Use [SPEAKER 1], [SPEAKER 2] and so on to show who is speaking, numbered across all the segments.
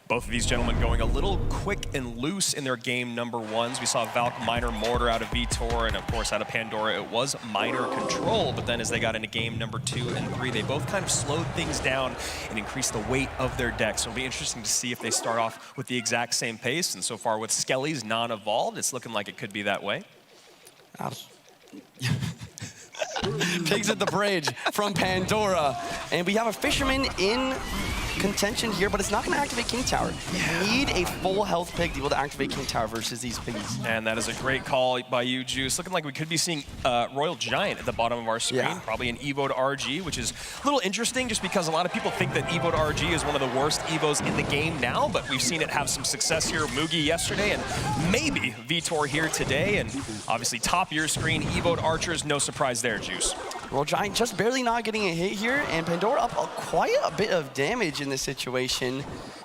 [SPEAKER 1] Both of these gentlemen going a little quick and loose in their game number ones. We saw Valk minor mortar out of Vitor, and of course out of Pandora it was minor control, but then as they got into game number 2 and 3, they both kind of slowed things down and increased the weight of their decks. So it'll be interesting to see if they start off with the exact same pace, and so far with Skelly's non-evolved, it's looking like it could be that way.
[SPEAKER 2] Pigs at the bridge from Pandora. And we have a fisherman in contention here, but it's not going to activate King Tower. You need a full health pig to be able to activate King Tower versus these piggies.
[SPEAKER 1] And that is a great call by you, Juice. Looking like we could be seeing Royal Giant at the bottom of our screen. Yeah. Probably an Evo to RG, which is a little interesting just because a lot of people think that Evo to RG is one of the worst Evos in the game now, but we've seen it have some success here. Mugi yesterday, and maybe Vitor here today. And obviously top of your screen, Evo to Archers, no surprise there, Juice.
[SPEAKER 2] Royal Giant just barely not getting a hit here, and Pandora up quite a bit of damage in this situation.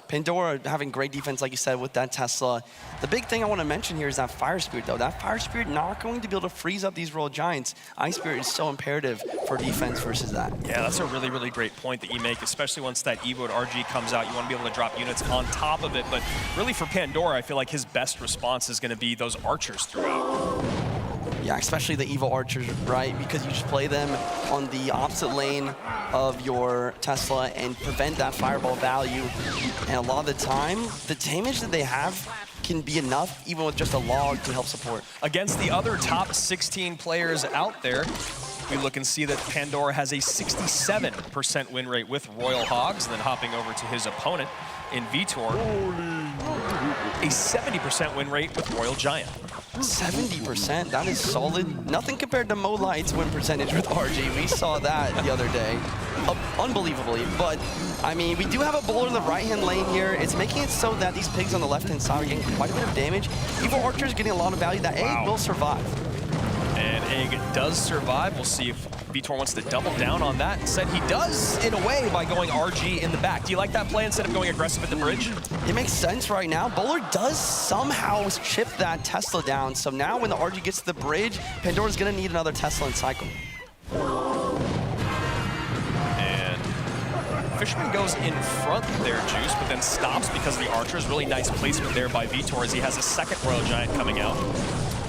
[SPEAKER 2] Pandora having great defense, like you said, with that Tesla. The big thing I want to mention here is that Fire Spirit, though. That Fire Spirit not going to be able to freeze up these Royal Giants. Ice Spirit is so imperative for defense versus that.
[SPEAKER 1] Yeah, that's a really, really great point that you make, especially once that Evo to RG comes out. You want to be able to drop units on top of it, but really for Pandora, I feel like his best response is going to be those Archers throughout.
[SPEAKER 2] Yeah, especially the Evo Archers, right? Because you just play them on the opposite lane of your Tesla and prevent that fireball value. And a lot of the time, the damage that they have can be enough, even with just a log, to help support.
[SPEAKER 1] Against the other top 16 players out there, we look and see that Pandora has a 67% win rate with Royal Hogs, and then hopping over to his opponent in Vitor, a 70% win rate with Royal Giant.
[SPEAKER 2] 70%, that is solid. Nothing compared to Mo Light's win percentage with RG. We saw that the other day, unbelievably. But, I mean, we do have a bowler in the right-hand lane here. It's making it so that these pigs on the left-hand side are getting quite a bit of damage. Evo Archer is getting a lot of value. That egg will survive.
[SPEAKER 1] And egg does survive. We'll see if Vitor wants to double down on that. Said he does, in a way, by going RG in the back. Do you like that play instead of going aggressive at the bridge?
[SPEAKER 2] It makes sense right now. Bowler does somehow chip that Tesla down. So now when the RG gets to the bridge, Pandora's going to need another Tesla and cycle.
[SPEAKER 1] And Fisherman goes in front there, Juice, but then stops because of the Archers. Really nice placement there by Vitor as he has a second Royal Giant coming out.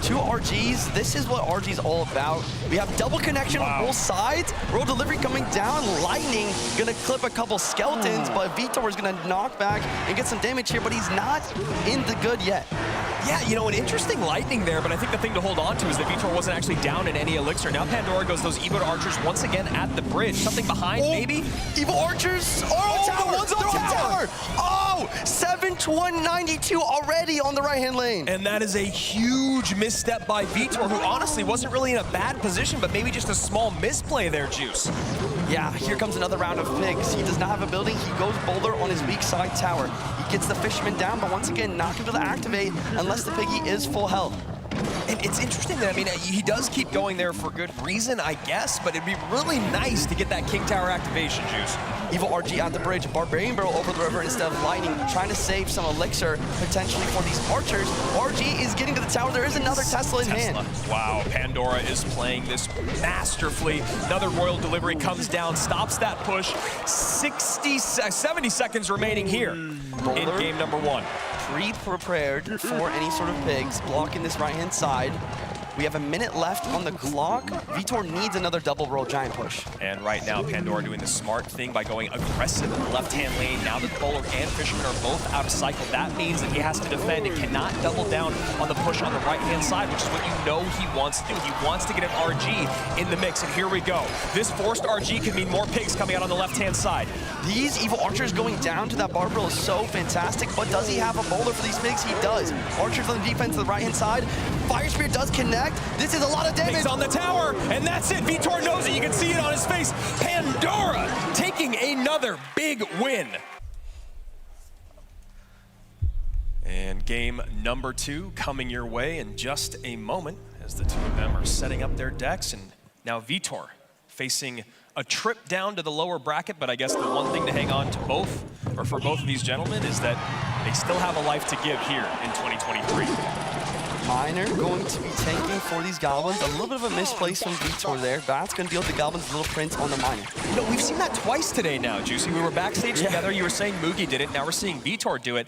[SPEAKER 2] 2 RGs, this is what RG's all about. We have double connection on both sides. Royal Delivery coming down, Lightning gonna clip a couple skeletons, but Vitor is gonna knock back and get some damage here, but he's not in the good yet.
[SPEAKER 1] Yeah, you know, an interesting Lightning there, but I think the thing to hold on to is that Vitor wasn't actually down in any elixir. Now Pandora goes those Evo to Archers once again at the bridge. Something behind, maybe?
[SPEAKER 2] Evo Archers! Oh, tower!
[SPEAKER 1] One's on tower!
[SPEAKER 2] Oh! 7 to 192 already on the right-hand lane.
[SPEAKER 1] And that is a huge misstep by Vitor, who honestly wasn't really in a bad position, but maybe just a small misplay there, Juice.
[SPEAKER 2] Yeah, here comes another round of pigs. He does not have a building. He goes boulder on his weak side tower. He gets the Fisherman down, but once again, not going to be able to activate unless the piggy is full health.
[SPEAKER 1] And it's interesting that, I mean, he does keep going there for good reason, I guess, but it'd be really nice to get that King Tower activation, Juice.
[SPEAKER 2] Evo RG at the bridge, Barbarian Barrel over the river instead of Lightning, trying to save some elixir potentially for these Archers. RG is getting to the tower. There is another Tesla in hand.
[SPEAKER 1] Wow, Pandora is playing this masterfully. Another Royal Delivery comes down, stops that push. 70 seconds remaining here in game number 1.
[SPEAKER 2] Pre-prepared for any sort of pigs, blocking this right-hand side. We have a minute left on the clock. Vitor needs another double Royal Giant push.
[SPEAKER 1] And right now, Pandora doing the smart thing by going aggressive in the left-hand lane. Now that Bowler and Fisherman are both out of cycle, that means that he has to defend and cannot double down on the push on the right-hand side, which is what you know he wants to do. He wants to get an RG in the mix, and here we go. This forced RG could mean more pigs coming out on the left-hand side.
[SPEAKER 2] These Evo Archers going down to that Barbarian is so fantastic, but does he have a bowler for these pigs? He does. Archers on the defense to the right-hand side. Fire Spirit does connect. This is a lot of damage.
[SPEAKER 1] Pigs on the tower, and that's it. Vitor knows it. You can see it on his face. Pandora taking another big win. And game number 2 coming your way in just a moment as the 2 of them are setting up their decks. And now Vitor facing a trip down to the lower bracket, but I guess the one thing to hang on to both, or for both of these gentlemen, is that they still have a life to give here in 2023.
[SPEAKER 2] Miner going to be tanking for these Goblins. A little bit of a misplace from Vitor there. That's going to deal with the Goblins' little Prince on the Miner.
[SPEAKER 1] You know, we've seen that twice today now, Juicy. We were backstage together. You were saying Mugi did it. Now we're seeing Vitor do it.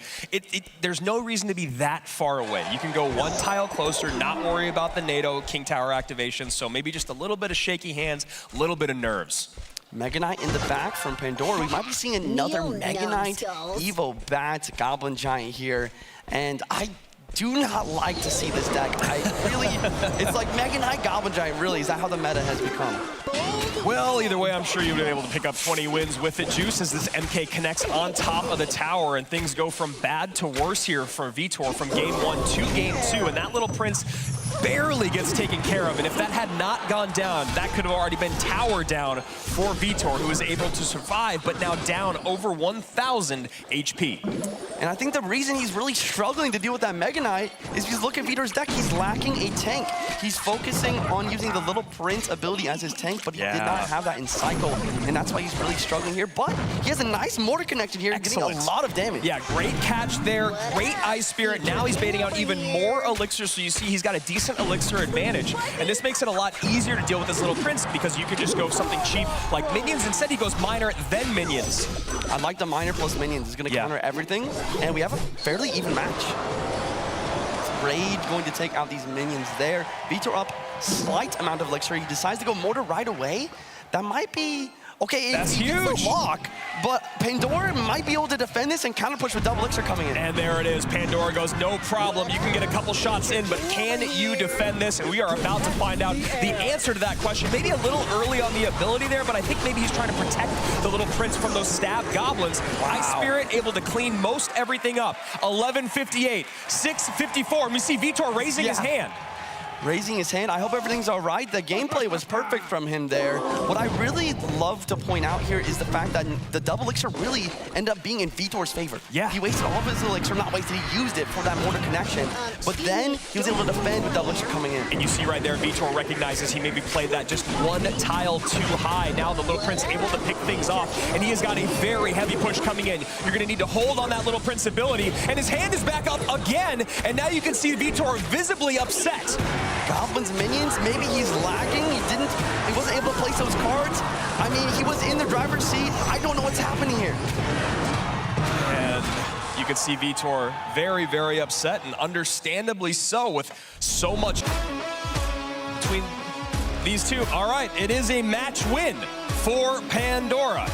[SPEAKER 1] There's no reason to be that far away. You can go one tile closer, not worry about the NATO King Tower activation. So maybe just a little bit of shaky hands, a little bit of nerves.
[SPEAKER 2] Mega Knight in the back from Pandora. We might be seeing another Mega Knight Evo Bat Goblin Giant here. And I do not like to see this deck. It's like Mega Knight Goblin Giant, really. Is that how the meta has become?
[SPEAKER 1] Well, either way, I'm sure you'll be able to pick up 20 wins with it, Juice, as this MK connects on top of the tower, and things go from bad to worse here for Vitor from game 1 to game 2, and that little Prince barely gets taken care of, and if that had not gone down, that could have already been tower down for Vitor, who was able to survive, but now down over 1,000 HP.
[SPEAKER 2] And I think the reason he's really struggling to deal with that Mega Knight is because look at Vitor's deck, he's lacking a tank. He's focusing on using the little Prince ability as his tank, but he did not have that in cycle, and that's why he's really struggling here. But he has a nice mortar connection here, getting a lot of damage.
[SPEAKER 1] Yeah, great catch there, great Ice Spirit. Now he's baiting out even more Elixir, so you see he's got a decent Elixir advantage, and this makes it a lot easier to deal with this little Prince because you could just go something cheap like Minions. Instead, he goes Miner, then Minions.
[SPEAKER 2] I like the Miner plus Minions. It's going to counter everything, and we have a fairly even match. Rage going to take out these Minions there. Vitor up, slight amount of Elixir. He decides to go Mortar right away. That might be... Okay,
[SPEAKER 1] that's huge.
[SPEAKER 2] Lock, but Pandora might be able to defend this and counter push with double Elixir coming in.
[SPEAKER 1] And there it is. Pandora goes, no problem. You can get a couple shots in, but can you defend this? And we are about to find out the answer to that question. Maybe a little early on the ability there, but I think maybe he's trying to protect the little Prince from those stab goblins. Ice Spirit able to clean most everything up. 11:58, 6:54. We see Vitor raising his hand.
[SPEAKER 2] Raising his hand. I hope everything's all right. The gameplay was perfect from him there. What I really love to point out here is the fact that the double Elixir really ended up being in Vitor's favor.
[SPEAKER 1] Yeah.
[SPEAKER 2] He wasted all of his Elixir, not wasted, he used it for that mortar connection. But then he was able to defend with double Elixir coming in.
[SPEAKER 1] And you see right there, Vitor recognizes he maybe played that just one tile too high. Now the little Prince able to pick things off, and he has got a very heavy push coming in. You're gonna need to hold on that little Prince ability, and his hand is back up again, and now you can see Vitor visibly upset.
[SPEAKER 2] Goblin's Minions, maybe he's lagging. He wasn't able to place those cards. I mean, he was in the driver's seat. I don't know what's happening here.
[SPEAKER 1] And you can see Vitor very, very upset, and understandably so, with so much between these two. All right, it is a match win for Pandora.